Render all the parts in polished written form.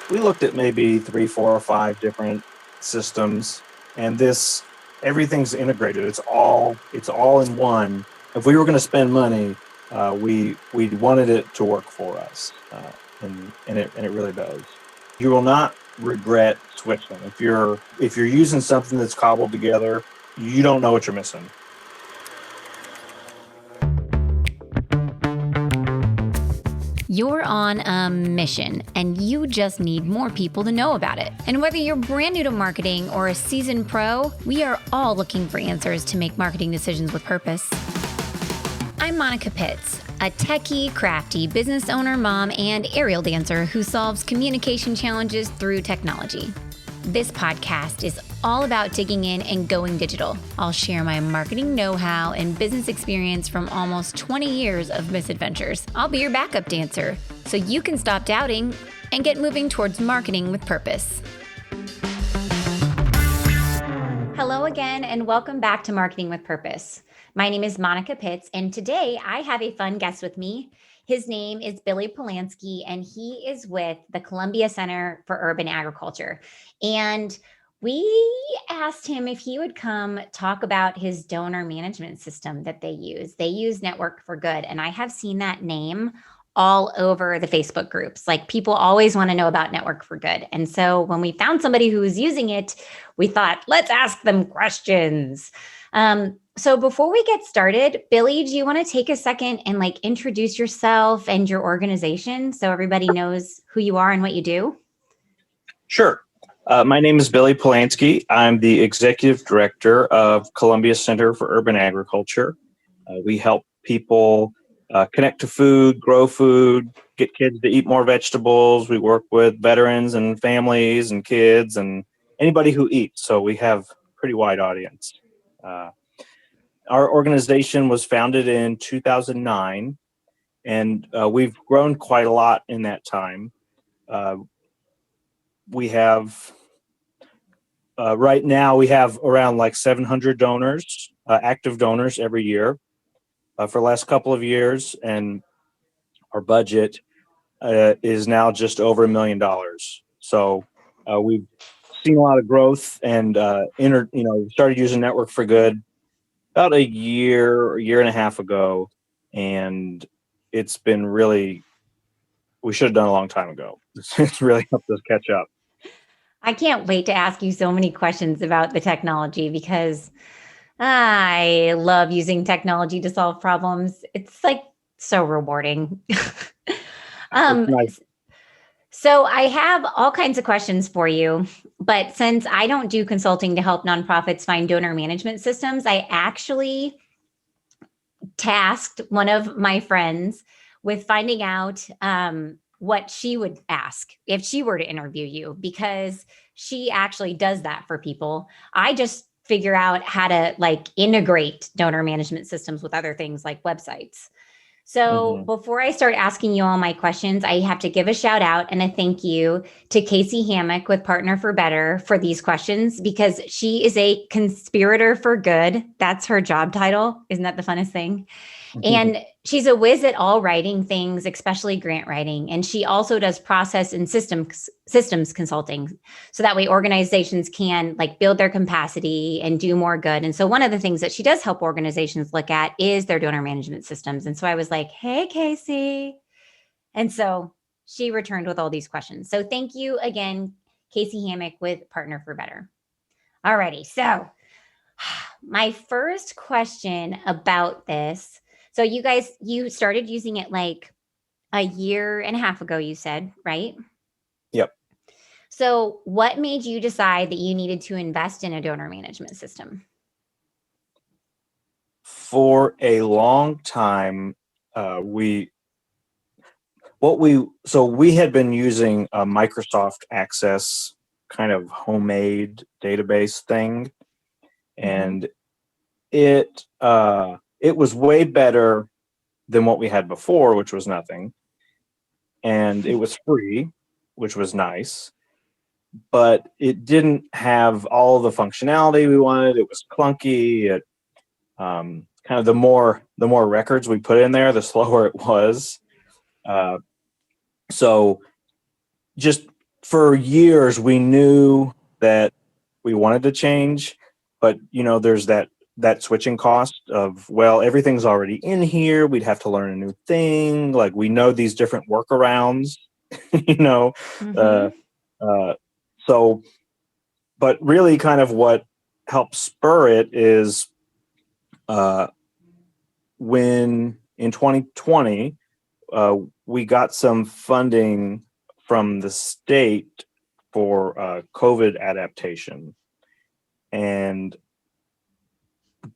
we looked at maybe 3, 4, or 5 different systems, and everything's integrated. It's all in one. If we were going to spend money, we wanted it to work for us, and it really does. You will not regret switching. If you're using something that's cobbled together, you don't know what you're missing. You're on a mission, and you just need more people to know about it. And whether you're brand new to marketing or a seasoned pro, we are all looking for answers to make marketing decisions with purpose. I'm Monica Pitts, a techie, crafty business owner, mom, and aerial dancer who solves communication challenges through technology. This podcast is all about digging in and going digital. I'll share my marketing know-how and business experience from almost 20 years of misadventures. I'll be your backup dancer, so you can stop doubting and get moving towards marketing with purpose. Hello again, and welcome back to Marketing with Purpose. My name is Monica Pitts, and today I have a fun guest with me. His name is Billy Polansky, and he is with the Columbia Center for Urban Agriculture. And we asked him if he would come talk about his donor management system that they use. They use Network for Good, and I have seen that name all over the Facebook groups. Like, people always want to know about Network for Good. And so when we found somebody who was using it, we thought, let's ask them questions. So before we get started, Billy, do you want to take a second and introduce yourself and your organization so everybody knows who you are and what you do? Sure. My name is Billy Polansky. I'm the executive director of Columbia Center for Urban Agriculture. We help people connect to food, grow food, get kids to eat more vegetables. We work with veterans and families and kids and anybody who eats. So we have a pretty wide audience. Our organization was founded in 2009, and we've grown quite a lot in that time. We have right now we have around 700 donors, active donors every year for the last couple of years, and our budget is now just over $1 million. So we've seen a lot of growth, and started using Network for Good about a year and a half ago, and it's been really, we should have done a long time ago. It's really helped us catch up. I can't wait to ask you so many questions about the technology because I love using technology to solve problems. It's so rewarding. Nice. So I have all kinds of questions for you, but since I don't do consulting to help nonprofits find donor management systems, I actually tasked one of my friends with finding out what she would ask if she were to interview you, because she actually does that for people. I just figure out how to integrate donor management systems with other things like websites. So before I start asking you all my questions, I have to give a shout out and a thank you to Casey Hammock with Partner for Better for these questions, because she is a conspirator for good. That's her job title. Isn't that the funnest thing? And she's a whiz at all writing things, especially grant writing. And she also does process and systems consulting. So that way organizations can build their capacity and do more good. And so one of the things that she does help organizations look at is their donor management systems. And so I was like, hey, Casey. And so she returned with all these questions. So thank you again, Casey Hammock with Partner for Better. Alrighty. So my first question about this. So you started using it a year and a half ago, you said, right? Yep. So what made you decide that you needed to invest in a donor management system? For a long time, we had been using a Microsoft Access kind of homemade database thing, and it was way better than what we had before, which was nothing. And it was free, which was nice, but it didn't have all the functionality we wanted. It was clunky. It kind of the more records we put in there, the slower it was. So just for years we knew that we wanted to change, but there's that switching cost of, well, everything's already in here. We'd have to learn a new thing. Like, we know these different workarounds, you know. Uh, Mhm. uh, so, but really, kind of what helped spur it is uh, when in 2020 we got some funding from the state for COVID adaptation, and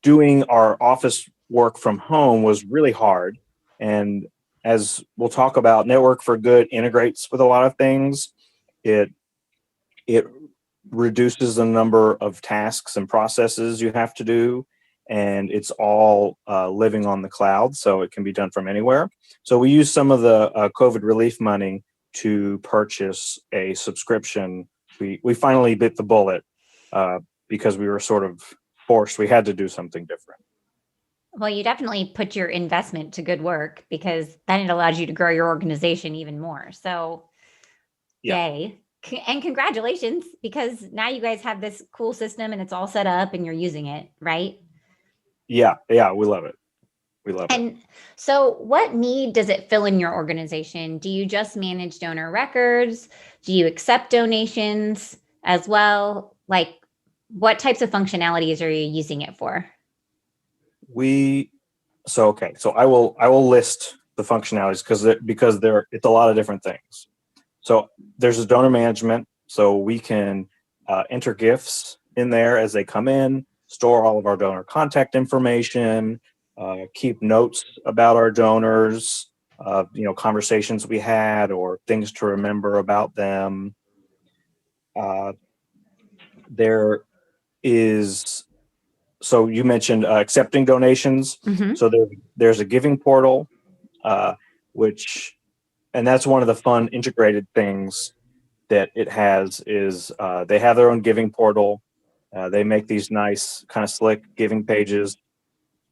doing our office work from home was really hard. And as we'll talk about, Network for Good integrates with a lot of things. It reduces the number of tasks and processes you have to do, and it's all living on the cloud, so it can be done from anywhere. So we use some of the COVID relief money to purchase a subscription. We finally bit the bullet because we were sort of forced. We had to do something different. Well, you definitely put your investment to good work, because then it allows you to grow your organization even more. So, Yeah. yay. And congratulations, because now you guys have this cool system and it's all set up and you're using it, right? Yeah, we love it. We love it. And so, what need does it fill in your organization? Do you just manage donor records? Do you accept donations as well? Like, what types of functionalities are you using it for? So I will list the functionalities because it's a lot of different things. So there's a donor management, so we can enter gifts in there as they come in, store all of our donor contact information, keep notes about our donors, conversations we had or things to remember about them. There is So you mentioned accepting donations. Mm-hmm. So there's a giving portal, uh, which, and that's one of the fun integrated things that it has is they have their own giving portal. They make these nice kind of slick giving pages,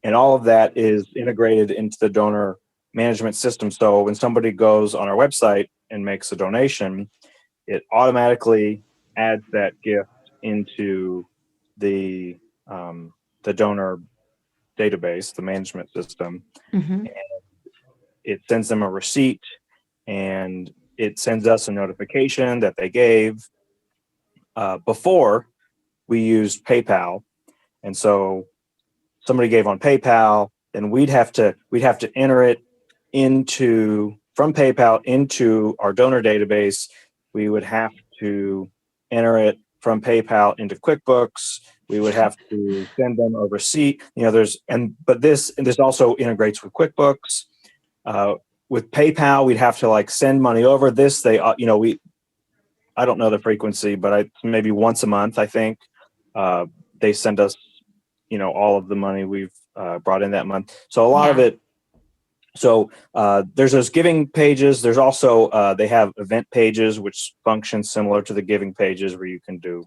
and all of that is integrated into the donor management system. So when somebody goes on our website and makes a donation, it automatically adds that gift into the the donor database, the management system. Mm-hmm. It sends them a receipt, and it sends us a notification that they gave. Before, we used PayPal, and so somebody gave on PayPal, then we'd have to enter it from PayPal into our donor database. We would have to enter it from PayPal into QuickBooks. We would have to send them a receipt. This also integrates with QuickBooks. With PayPal, we'd have to send money over. I don't know the frequency, but maybe once a month, I think, they send us, all of the money we've brought in that month. So a lot of Yeah. it. So there's those giving pages. There's also they have event pages, which function similar to the giving pages, where you can do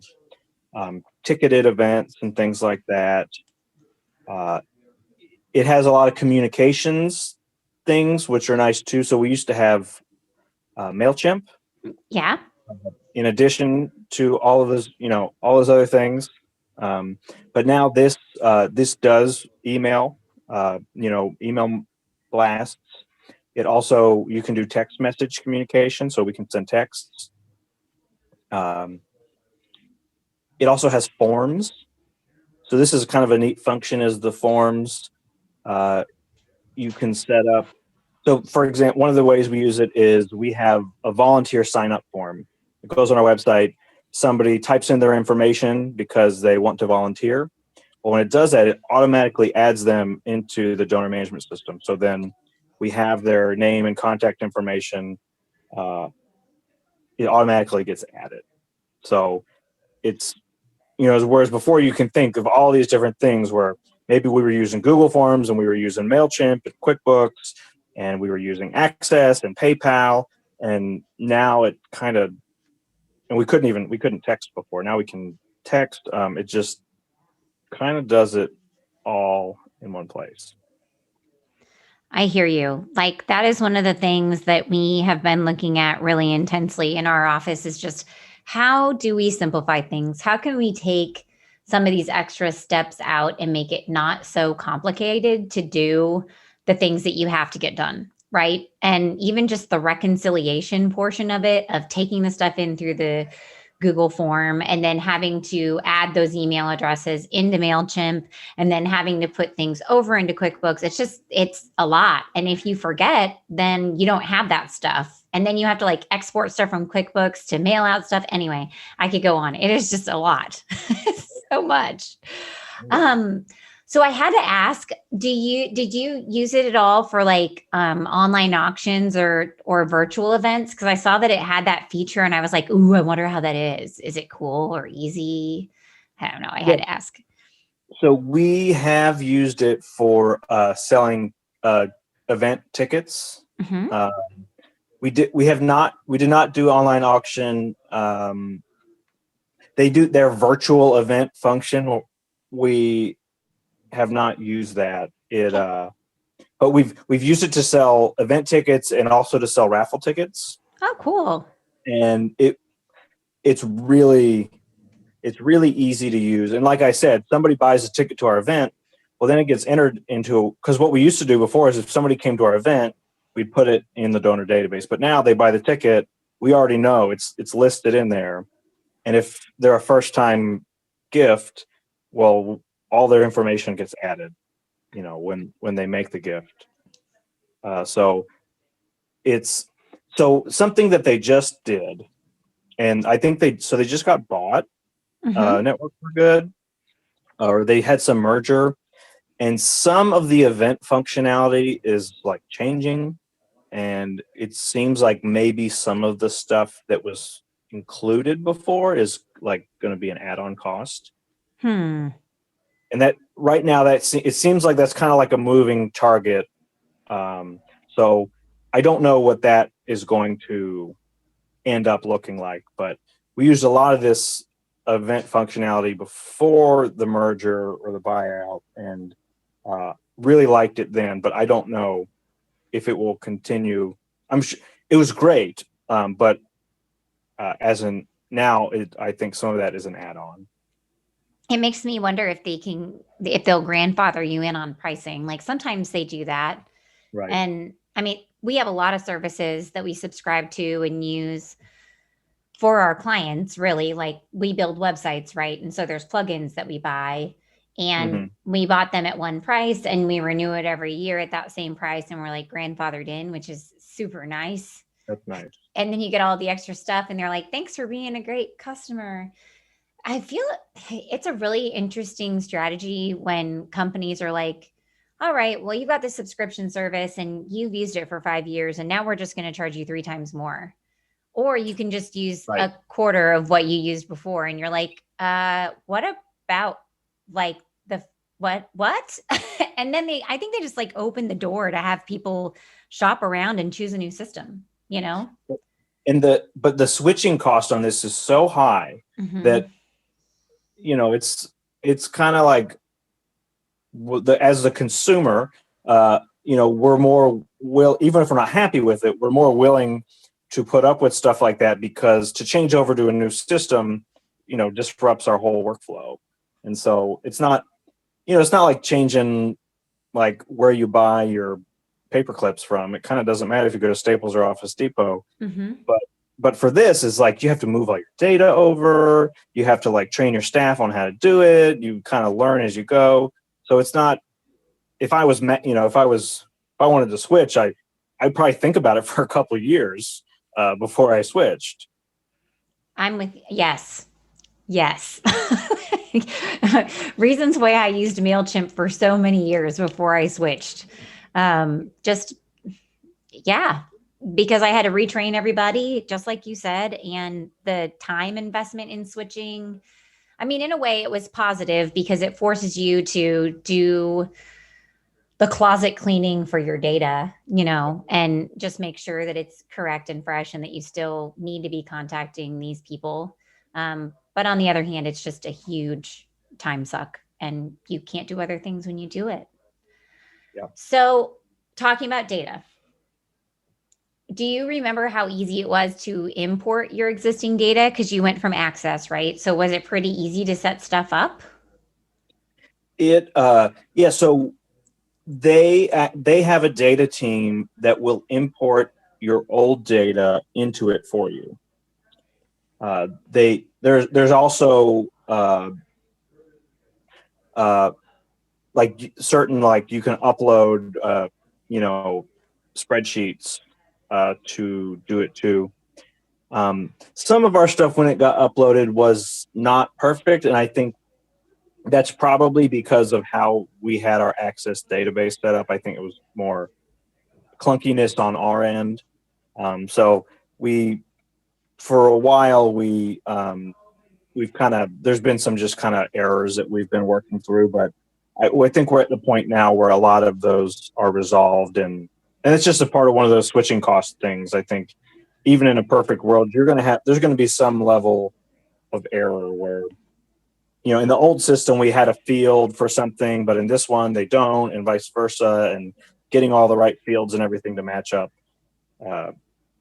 ticketed events and things like that. It has a lot of communications things, which are nice too. So we used to have MailChimp Yeah. in addition to all those other things. But now this does email, email blasts. It also, you can do text message communication, so we can send texts. It also has forms. So this is kind of a neat function, is the forms. You can set up. So for example, one of the ways we use it is we have a volunteer sign up form. It goes on our website. Somebody types in their information because they want to volunteer. But when it does that, it automatically adds them into the donor management system. So then we have their name and contact information. It automatically gets added. So it's, whereas before you can think of all these different things where maybe we were using Google Forms and we were using MailChimp and QuickBooks and we were using Access and PayPal, and now it kind of, and we couldn't text before. Now we can text. It just kind of does it all in one place. I hear you. Like that is one of the things that we have been looking at really intensely in our office is just how do we simplify things? How can we take some of these extra steps out and make it not so complicated to do the things that you have to get done, right? And even just the reconciliation portion of it, of taking the stuff in through the Google form and then having to add those email addresses into MailChimp and then having to put things over into QuickBooks. It's a lot. And if you forget, then you don't have that stuff. And then you have to like export stuff from QuickBooks to mail out stuff. Anyway, I could go on. It is just a lot. So much. Um, so I had to ask, did you use it at all for like online auctions or virtual events? Because I saw that it had that feature and I was like, ooh, I wonder how that is. Is it cool or easy? I don't know. I had to ask. So we have used it for selling event tickets. Mm-hmm. We did not do online auction. They do their virtual event function. We have not used that. But we've used it to sell event tickets and also to sell raffle tickets. Oh, cool. And it's really easy to use. And like I said, somebody buys a ticket to our event, well, then it gets entered into, because what we used to do before is if somebody came to our event, we'd put it in the donor database. But now they buy the ticket, we already know it's listed in there. And if they're a first time gift, well, all their information gets added, when they make the gift. So it's something that they just did. And I think they just got bought. Mm-hmm. Network for Good, or they had some merger, and some of the event functionality is like changing, and it seems like maybe some of the stuff that was included before is like going to be an add-on cost. And that right now it seems like that's kind of like a moving target. So I don't know what that is going to end up looking like, but we used a lot of this event functionality before the merger or the buyout, and really liked it then, but I don't know if it will continue. I'm sure it was great, but as in now, I think some of that is an add-on. It makes me wonder if they'll grandfather you in on pricing. Like sometimes they do that. Right. And I mean, we have a lot of services that we subscribe to and use for our clients, really. Like we build websites, right? And so there's plugins that we buy and we bought them at one price and we renew it every year at that same price. And we're like grandfathered in, which is super nice. That's nice. And then you get all the extra stuff and they're like, thanks for being a great customer. I feel it's a really interesting strategy when companies are like, all right, well, you've got this subscription service and you've used it for 5 years and now we're just going to charge you 3 times more. Or you can just use a quarter of what you used before. And you're like, what about like what? And then I think they just like open the door to have people shop around and choose a new system, And but the switching cost on this is so high that, it's kind of like as the consumer, we're more even if we're not happy with it, we're more willing to put up with stuff like that, because to change over to a new system, disrupts our whole workflow. And so it's not like changing like where you buy your paper clips from. It kind of doesn't matter if you go to Staples or Office Depot, but for this is like you have to move all your data over. You have to like train your staff on how to do it. You kind of learn as you go. So it's not. If I wanted to switch, I'd probably think about it for a couple of years before I switched. I'm with yes. Reasons why I used MailChimp for so many years before I switched. Because I had to retrain everybody, just like you said, and the time investment in switching. I mean, in a way, it was positive because it forces you to do the closet cleaning for your data, and just make sure that it's correct and fresh and that you still need to be contacting these people. But on the other hand, it's just a huge time suck and you can't do other things when you do it. Yeah. So talking about data, do you remember how easy it was to import your existing data? Because you went from Access, right? So was it pretty easy to set stuff up? Yeah, so they have a data team that will import your old data into it for you. There's also like certain, like you can upload spreadsheets to do it too. Some of our stuff when it got uploaded was not perfect, and I think that's probably because of how we had our Access database set up. I think it was more clunkiness on our end. So for a while, we've there's been some just kind of errors that we've been working through, but I think we're at the point now where a lot of those are resolved, and it's just a part of one of those switching cost things. I think even in a perfect world, there's going to be some level of error where, in the old system, we had a field for something, but in this one, they don't, and vice versa, and getting all the right fields and everything to match up,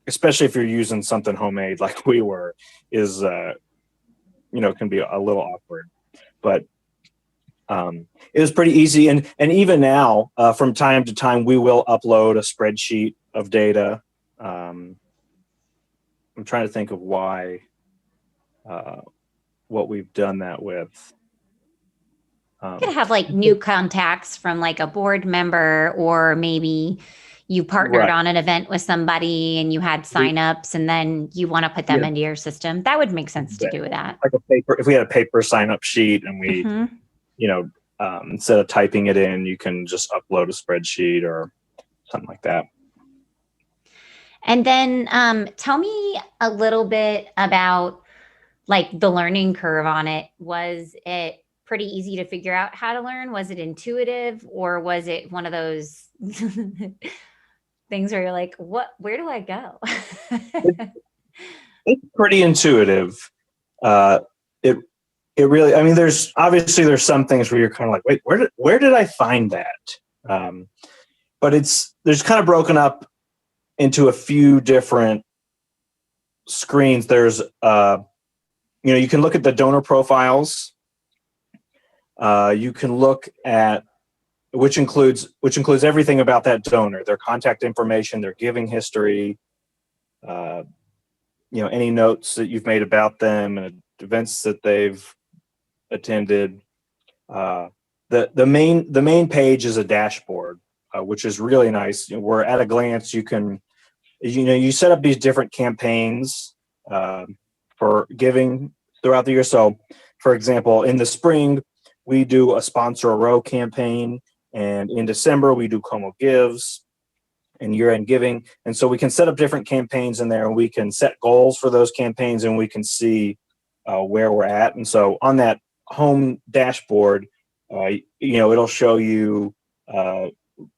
especially if you're using something homemade like we were, is, can be a little awkward. But it was pretty easy. And even now, from time to time, we will upload a spreadsheet of data. I'm trying to think of what we've done that with. You could have like new contacts from like a board member, or maybe you partnered on an event with somebody and you had signups and then you want to put them into your system. That would make sense to do that. Like if we had a paper sign-up sheet and we, instead of typing it in, you can just upload a spreadsheet or something like that. And then tell me a little bit about like the learning curve on it. Was it pretty easy to figure out how to learn? Was it intuitive, or was it one of those things where you're like, where do I go? It's pretty intuitive. It really, I mean, there's some things where you're kind of like, wait, where did I find that? But there's kind of broken up into a few different screens. There's, you can look at the donor profiles. You can look at, which includes everything about that donor, their contact information, their giving history, any notes that you've made about them and events that they've attended. The main page is a dashboard, which is really nice. Where at a glance you can, you set up these different campaigns for giving throughout the year. So, for example, in the spring we do a Sponsor a Row campaign, and in December we do Como Gives and year-end giving. And so we can set up different campaigns in there, and we can set goals for those campaigns, and we can see where we're at. And so on that home dashboard, it'll show you,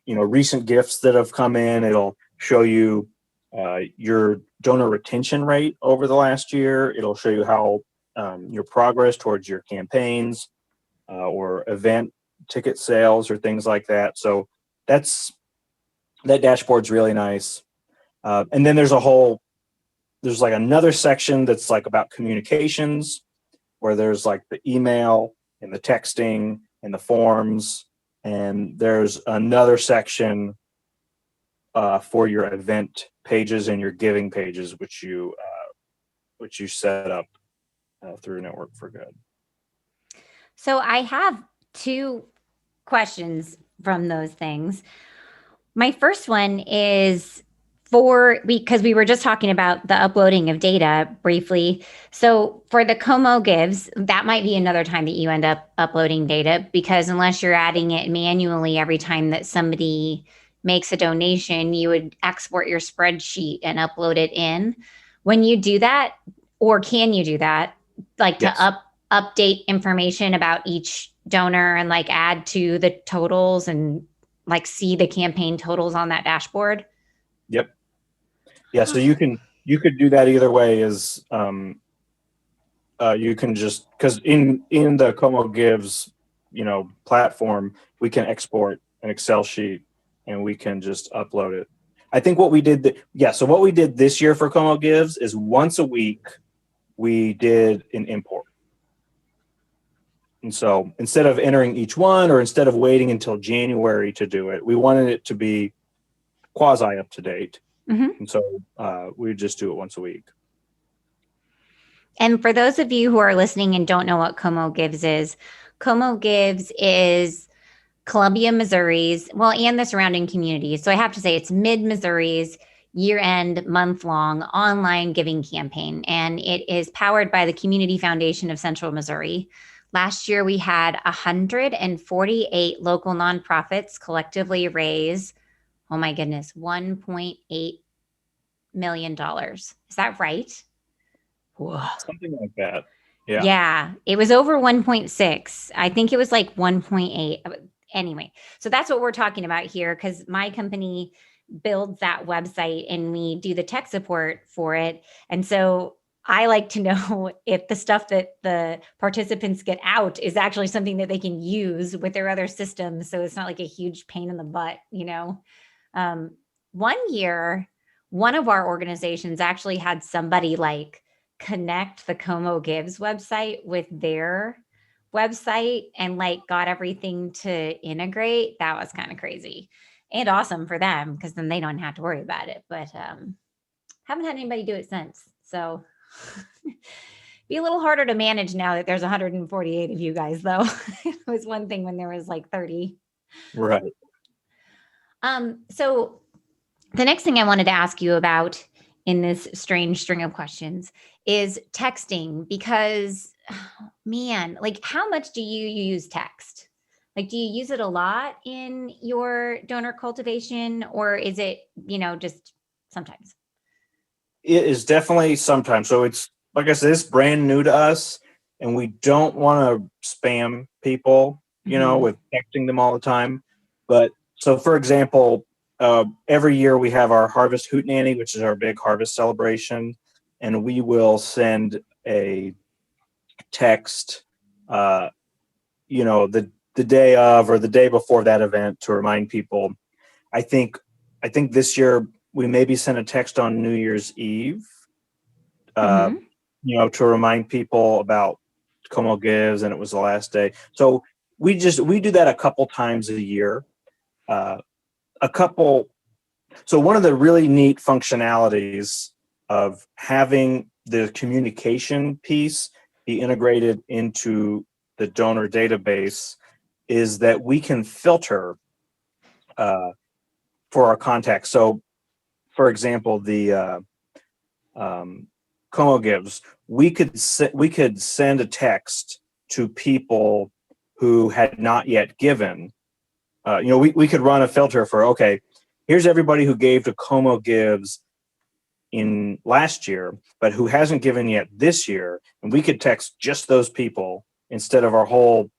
recent gifts that have come in. It'll show you your donor retention rate over the last year. It'll show you how your progress towards your campaigns or event ticket sales or things like that. So that dashboard's really nice. And then there's like another section that's like about communications, where there's like the email and the texting and the forms. And there's another section for your event pages and your giving pages, which you set up through Network for Good. So I have two questions from those things. My first one is because we were just talking about the uploading of data briefly. So for the Como Gives, that might be another time that you end up uploading data, because unless you're adding it manually every time that somebody makes a donation, you would export your spreadsheet and upload it in. When you do that, or can you do that, like to update information about each donor and like add to the totals and like see the campaign totals on that dashboard? Yep. Yeah. So you could do that either way. Is you can just, because in the Como Gives, platform, we can export an Excel sheet and we can just upload it. I think what we did, so what we did this year for Como Gives is once a week we did an import. And so instead of entering each one, or instead of waiting until January to do it, we wanted it to be quasi up to date. And so we would just do it once a week. And for those of you who are listening and don't know what Como Gives is Columbia, Missouri's, and the surrounding communities. So I have to say it's Mid-Missouri's year-end, month-long online giving campaign. And it is powered by the Community Foundation of Central Missouri. Last year, we had 148 local nonprofits collectively raise, oh my goodness, $1.8 million. Is that right? Whoa. Something like that. Yeah. Yeah. It was over 1.6. I think it was like 1.8. Anyway, so that's what we're talking about here, because my company builds that website and we do the tech support for it. And so I like to know if the stuff that the participants get out is actually something that they can use with their other systems. So it's not like a huge pain in the butt, One year, one of our organizations actually had somebody like connect the Como Gives website with their website and like got everything to integrate. That was kind of crazy and awesome for them, because then they don't have to worry about it. But haven't had anybody do it since. So be a little harder to manage now that there's 148 of you guys, though. It was one thing when there was like 30. Right. So the next thing I wanted to ask you about in this strange string of questions is texting, because man, like how much do you use text? Like, do you use it a lot in your donor cultivation, or is it, just sometimes? It is definitely sometimes. So it's, like I said, it's brand new to us, and we don't want to spam people, with texting them all the time. But so, for example, every year we have our Harvest Hootenanny, which is our big harvest celebration, and we will send a text, the day of or the day before that event to remind people. I think this year we maybe sent a text on New Year's Eve, to remind people about Como Gives, and it was the last day. So we do that a couple times a year. So one of the really neat functionalities of having the communication piece be integrated into the donor database is that we can filter for our contacts. So, for example, the Como Gives, we could send a text to people who had not yet given. We could run a filter for, okay, here's everybody who gave to Como Gives in last year, but who hasn't given yet this year, and we could text just those people instead of our whole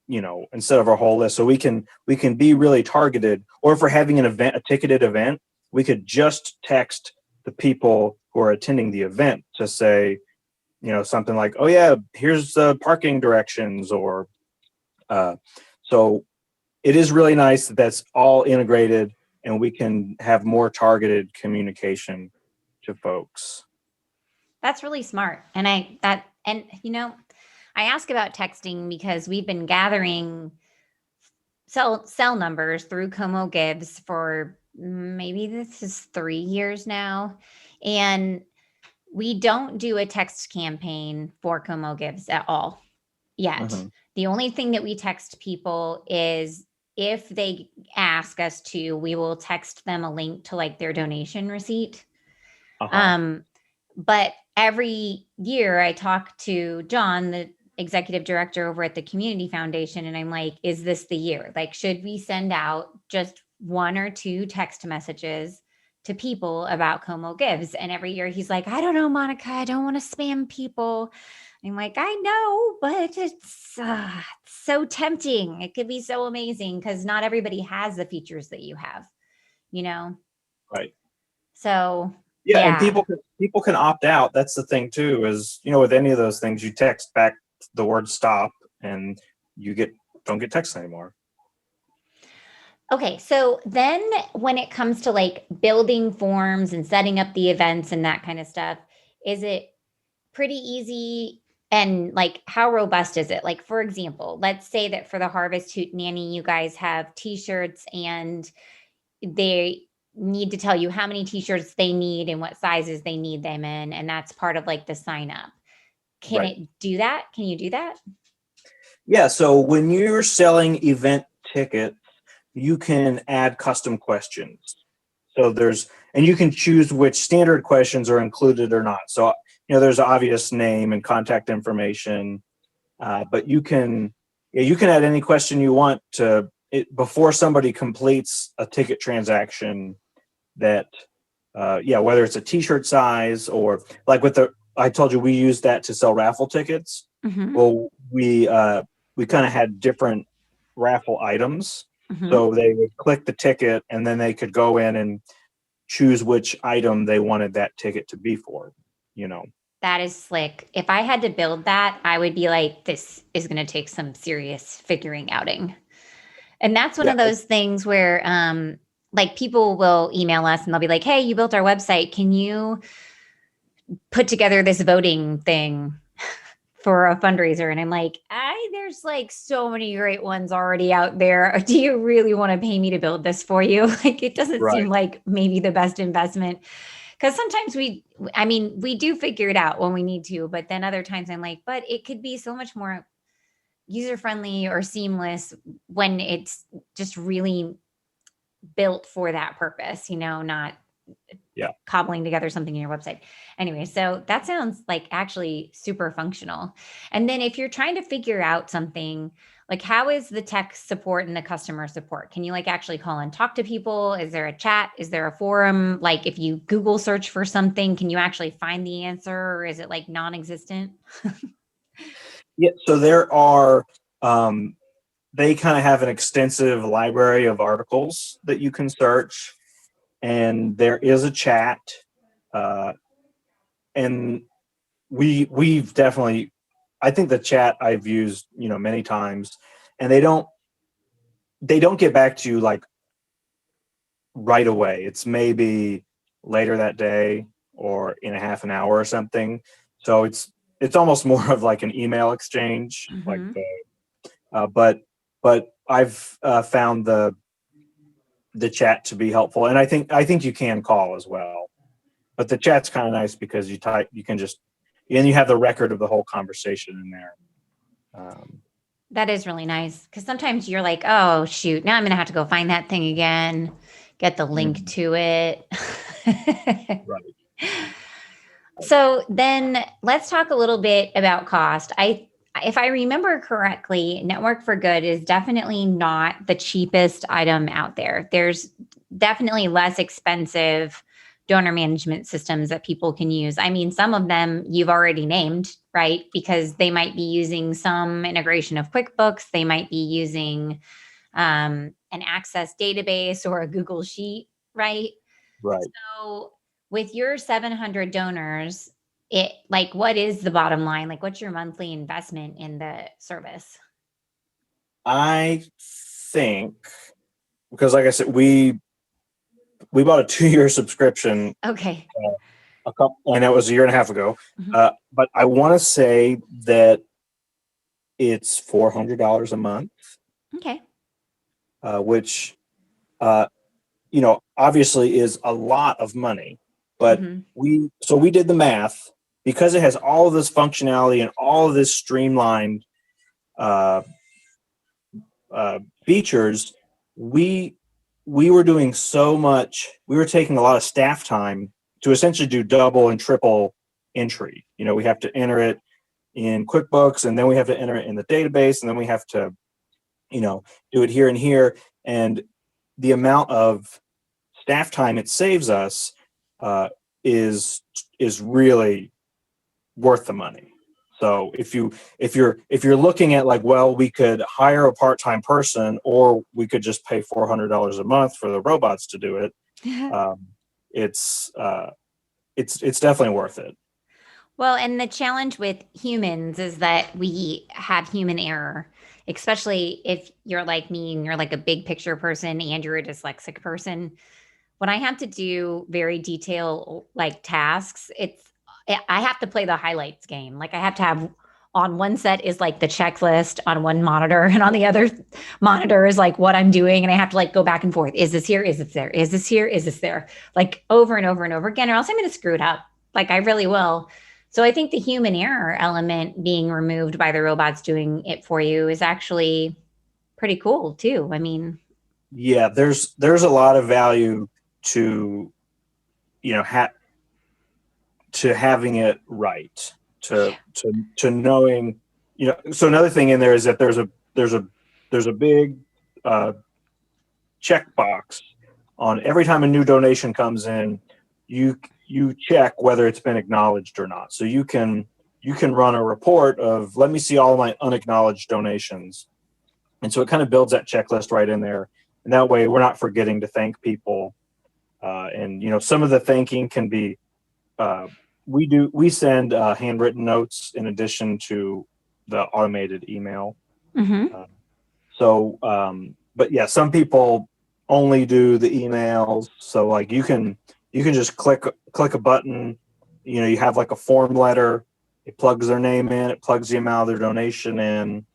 list. So we can be really targeted. Or if we're having an event, a ticketed event, we could just text the people who are attending the event to say, something like, oh yeah, here's the parking directions, or so it is really nice that that's all integrated and we can have more targeted communication to folks. That's really smart. And I ask about texting because we've been gathering cell numbers through Como Gives for maybe this is 3 years now. And we don't do a text campaign for Como Gives at all yet. Mm-hmm. The only thing that we text people is if they ask us to, we will text them a link to like their donation receipt. Uh-huh. But every year I talk to John, the executive director over at the Community Foundation, and I'm like, is this the year? Like, should we send out just 1 or 2 text messages to people about Como Gives? And every year he's like, I don't know, Monica, I don't want to spam people. I'm like, I know, but it's so tempting. It could be so amazing because not everybody has the features that you have, Right. So yeah. And people can opt out. That's the thing too, is, with any of those things, you text back the word stop and you don't get text anymore. Okay, so then when it comes to like building forms and setting up the events and that kind of stuff, is it pretty easy? And like, how robust is it? Like, for example, let's say that for the Harvest Hoot Nanny, you guys have t-shirts and they need to tell you how many t-shirts they need and what sizes they need them in. And that's part of like the sign up. Can Right. it do that? Can you do that? Yeah. So when you're selling event tickets, you can add custom questions. So and you can choose which standard questions are included or not. So, there's obvious name and contact information, but you can add any question you want to it before somebody completes a ticket transaction that, whether it's a t-shirt size or like I told you, we use that to sell raffle tickets. Mm-hmm. Well, we kind of had different raffle items. Mm-hmm. So they would click the ticket and then they could go in and choose which item they wanted that ticket to be for, you know. That is slick. If I had to build that, I would be like, this is going to take some serious figuring outing. And that's one Yeah, of those things where, like people will email us and they'll be like, hey, you built our website. Can you put together this voting thing for a fundraiser? And I'm like, there's like so many great ones already out there. Do you really want to pay me to build this for you? Like, it doesn't seem right. like maybe the best investment. Because sometimes we do figure it out when we need to, but then other times I'm like, but it could be so much more user friendly or seamless when it's just really built for that purpose, not Yeah. cobbling together something in your website. Anyway, so that sounds like actually super functional. And then if you're trying to figure out something, like how is the tech support and the customer support? Can you like actually call and talk to people? Is there a chat? Is there a forum? Like if you Google search for something, can you actually find the answer or is it like non-existent? Yeah. So there are, they kind of have an extensive library of articles that you can search, and there is a chat. Uh, and we've definitely, I think the chat I've used, many times, and they don't get back to you like right away. It's maybe later that day or in a half an hour or something. So it's almost more of like an email exchange, like Mm-hmm. but I've found the chat to be helpful, and I think you can call as well. But the chat's kind of nice because you can just, and you have the record of the whole conversation in there. Um, That is really nice because sometimes you're like, oh, shoot, now I'm going to have to go find that thing again, get the link mhm, to it. right. So then let's talk a little bit about cost. If I remember correctly, Network for Good is definitely not the cheapest item out there. There's definitely less expensive donor management systems that people can use. I mean, some of them you've already named, right? Because they might be using some integration of QuickBooks, they might be using an Access database or a Google Sheet, right? Right. So with your 700 donors, it like what is the bottom line? Like what's your monthly investment in the service? I think, because like I said, we bought a 2-year subscription, Okay. and it was a year and a half ago. Mhm. But I want to say that it's $400 a month, Okay. which uh, obviously is a lot of money. But Mhm. we did the math, because it has all of this functionality and all of this streamlined uh, features. We were doing so much. We were taking a lot of staff time to essentially do double and triple entry. We have to enter it in QuickBooks, and then we have to enter it in the database, and then we have to, do it here and here. And the amount of staff time it saves us uh, is really worth the money. So if you're looking at like, well, we could hire a part-time person, or we could just pay $400 a month for the robots to do it, um, it's it's definitely worth it. Well, and the challenge with humans is that we have human error, especially if you're like me and you're like a big picture person and you're a dyslexic person. When I have to do very detailed like tasks, I have to play the highlights game. Like I have to have on one set is like the checklist on one monitor and on the other monitor is like what I'm doing and I have to like go back and forth. Is this here? Is this there? Is this here? Is this there? Like over and over and over again or else I'm going to screw it up. Like I really will. So I think the human error element being removed by the robots doing it for you is actually pretty cool too. I mean, Yeah, there's a lot of value to, you know, to having it right, to knowing, you know. So another thing in there is that there's a big checkbox on every time a new donation comes in. You check whether it's been acknowledged or not. So you can run a report of, let me see all my unacknowledged donations, and so it kind of builds that checklist right in there. And that way, we're not forgetting to thank people. And you know, some of the thanking can be we send handwritten notes in addition to the automated email. mhm. But yeah, some people only do the emails. So like you can just click a button. You know, you have like a form letter. It plugs their name in. It plugs the amount of their donation in.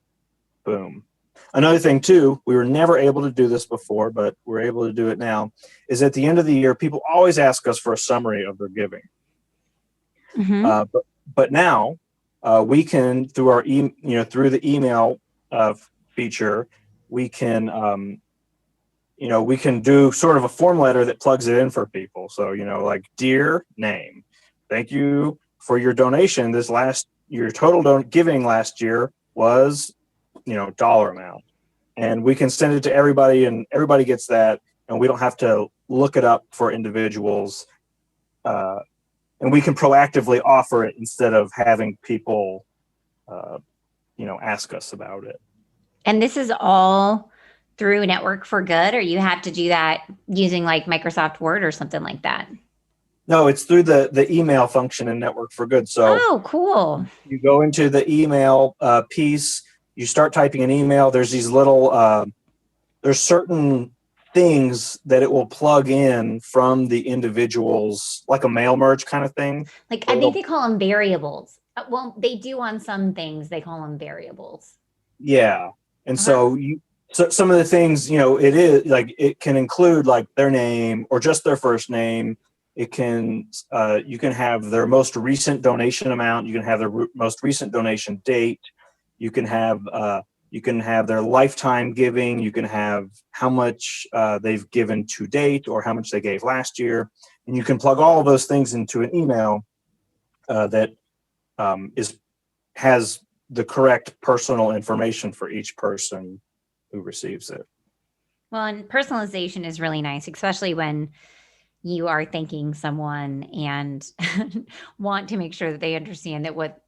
Boom. Another thing too, we were never able to do this before, but we're able to do it now, is at the end of the year, people always ask us for a summary of their giving. Mhm. But now we can, through our through the email feature, we can we can do sort of a form letter that plugs it in for people. So like, dear name, thank you for your donation. Your total giving last year was dollar amount, and we can send it to everybody, and everybody gets that, and we don't have to look it up for individuals. And we can proactively offer it instead of having people, ask us about it. And this is all through Network for Good, or you have to do that using like Microsoft Word or something like that? No, it's through the email function in Network for Good. So Oh, cool. you go into the email piece, you start typing an email. There's these little, there's certain things that it will plug in from the individuals, like a mail merge kind of thing. Like I think they call them variables. Well, they do on some things. They call them variables. Yeah. And Uh-huh. so some of the things, it is like, it can include like their name or just their first name. It can, you can have their most recent donation amount. You can have their most recent donation date. You can have their lifetime giving. You can have how much they've given to date or how much they gave last year. And you can plug all of those things into an email that has the correct personal information for each person who receives it. Well, and personalization is really nice, especially when you are thanking someone and want to make sure that they understand that what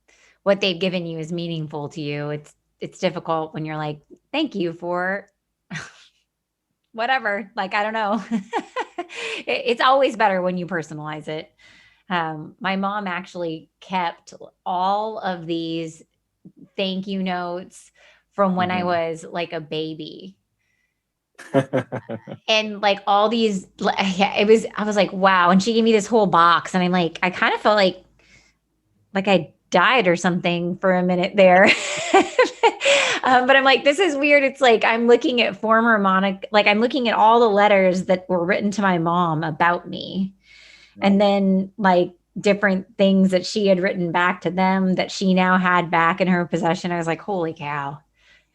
they've given you is meaningful to you. It's difficult when you're like, thank you for whatever. Like, I don't know. It's always better when you personalize it. My mom actually kept all of these thank you notes from when I was like a baby. And like all these, I was like, wow. And she gave me this whole box. And I'm like, I kind of felt like I died or something for a minute there. But I'm like, this is weird. It's like, I'm looking at former Monica, like I'm looking at all the letters that were written to my mom about me. And then like different things that she had written back to them that she now had back in her possession. I was like, holy cow,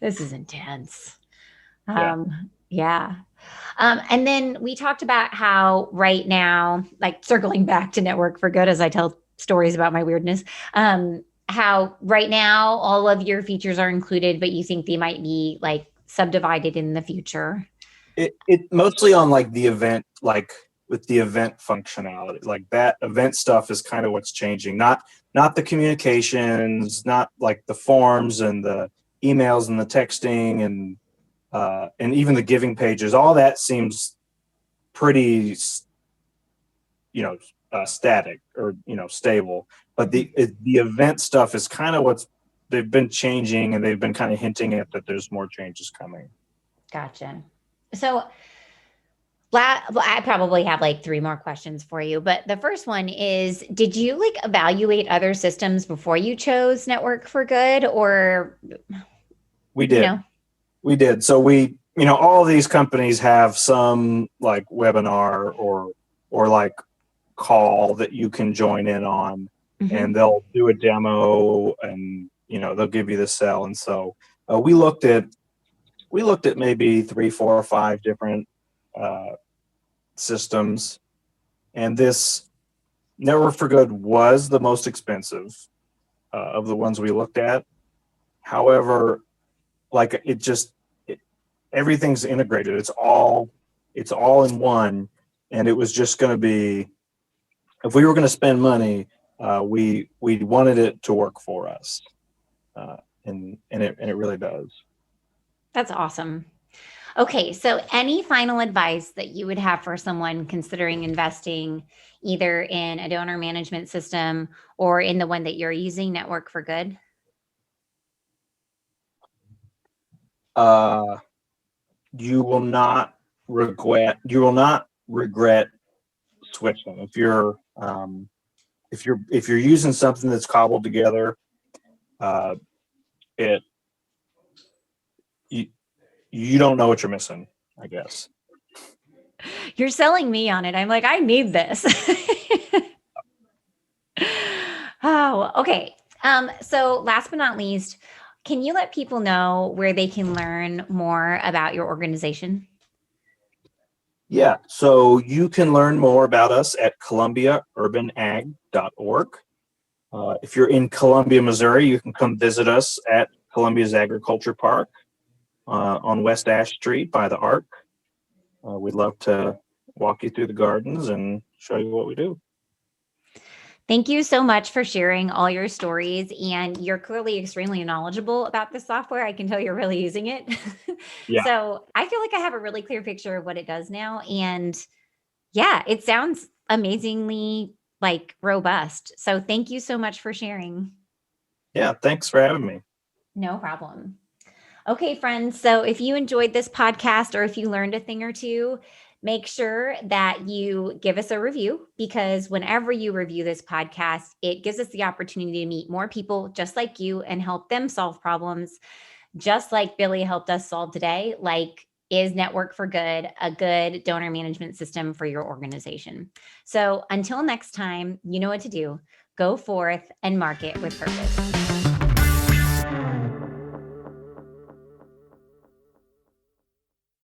this is intense. Yeah. And then we talked about how right now, like circling back to Network for Good as I tell stories about my weirdness, how right now all of your features are included, but you think they might be like subdivided in the future. It mostly on like the event, like with the event functionality, like that event stuff is kind of what's changing, not the communications, not like the forms and the emails and the texting and even the giving pages. All that seems pretty, static or stable. But the event stuff is kind of what's they've been changing, and they've been kind of hinting at that there's more changes coming. Gotcha. So I probably have like 3 more questions for you, but the first one is, did you like evaluate other systems before you chose Network for Good, or We did. We did. So all of these companies have some like webinar or like call that you can join in on, and they'll do a demo, and they'll give you the sell. And so we looked at maybe 3, 4, or 5 different systems, and this Network for Good was the most expensive of the ones we looked at. However, like everything's integrated. It's all in one, and it was just going to be, if we were going to spend money, we wanted it to work for us, and it really does. That's awesome. Okay, so any final advice that you would have for someone considering investing either in a donor management system or in the one that you're using, Network for Good? You will not regret switching. If you're using something that's cobbled together, you don't know what you're missing, I guess. You're selling me on it. I'm like, I need this. Oh, okay. So last but not least, can you let people know where they can learn more about your organization? Yeah, so you can learn more about us at columbiaurbanag.org. If you're in Columbia, Missouri, you can come visit us at Columbia's Agriculture Park on West Ash Street by the Arc. We'd love to walk you through the gardens and show you what we do. Thank you so much for sharing all your stories, and you're clearly extremely knowledgeable about this software. I can tell you're really using it. Yeah. So I feel like I have a really clear picture of what it does now. And yeah, it sounds amazingly like robust. So thank you so much for sharing. Yeah, thanks for having me. No problem. Okay, friends. So if you enjoyed this podcast or if you learned a thing or two, make sure that you give us a review, because whenever you review this podcast, it gives us the opportunity to meet more people just like you and help them solve problems just like Billy helped us solve today. Like, is Network for Good a good donor management system for your organization? So until next time, you know what to do. Go forth and market with purpose.